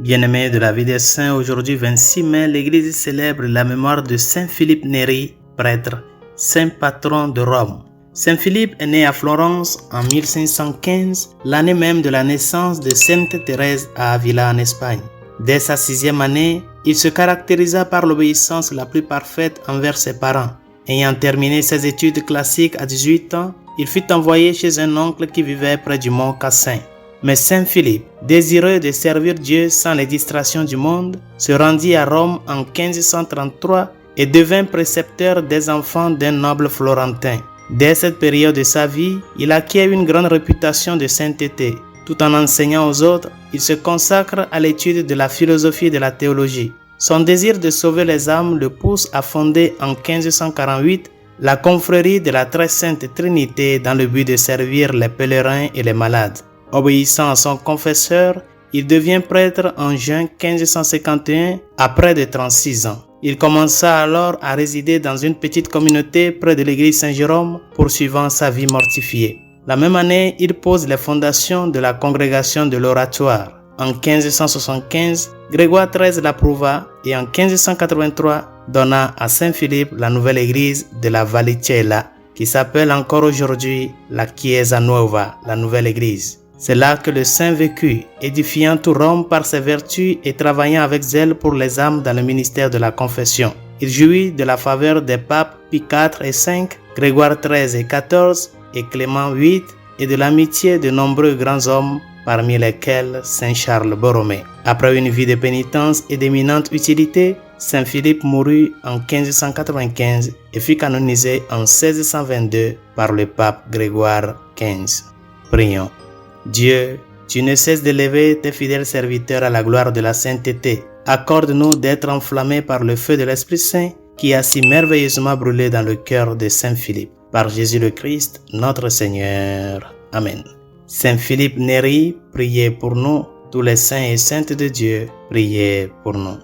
Bien-aimés de la vie des saints, aujourd'hui 26 mai, l'Église célèbre la mémoire de Saint Philippe Néri, prêtre, saint patron de Rome. Saint Philippe est né à Florence en 1515, l'année même de la naissance de Sainte Thérèse à Avila en Espagne. Dès sa 6e année, il se caractérisa par l'obéissance la plus parfaite envers ses parents. Ayant terminé ses études classiques à 18 ans, il fut envoyé chez un oncle qui vivait près du mont Cassin. Mais Saint Philippe, désireux de servir Dieu sans les distractions du monde, se rendit à Rome en 1533 et devint précepteur des enfants d'un noble florentin. Dès cette période de sa vie, il acquiert une grande réputation de sainteté. Tout en enseignant aux autres, il se consacre à l'étude de la philosophie et de la théologie. Son désir de sauver les âmes le pousse à fonder en 1548 la confrérie de la Très Sainte Trinité dans le but de servir les pèlerins et les malades. Obéissant à son confesseur, il devient prêtre en juin 1551 à près de 36 ans. Il commença alors à résider dans une petite communauté près de l'église Saint-Jérôme, poursuivant sa vie mortifiée. La même année, il pose les fondations de la congrégation de l'Oratoire. En 1575, Grégoire XIII l'approuva et en 1583 donna à Saint-Philippe la nouvelle église de la Vallicella, qui s'appelle encore aujourd'hui la Chiesa Nuova, la nouvelle église. C'est là que le saint vécut, édifiant tout Rome par ses vertus et travaillant avec zèle pour les âmes dans le ministère de la confession. Il jouit de la faveur des papes Pie IV et V, Grégoire XIII et XIV et Clément VIII et de l'amitié de nombreux grands hommes, parmi lesquels Saint Charles Borromée. Après une vie de pénitence et d'éminente utilité, Saint Philippe mourut en 1595 et fut canonisé en 1622 par le pape Grégoire XV. Prions. Dieu, tu ne cesses d'élever tes fidèles serviteurs à la gloire de la sainteté. Accorde-nous d'être enflammés par le feu de l'Esprit Saint qui a si merveilleusement brûlé dans le cœur de Saint Philippe. Par Jésus le Christ, notre Seigneur. Amen. Saint Philippe Néri, priez pour nous. Tous les saints et saintes de Dieu, priez pour nous.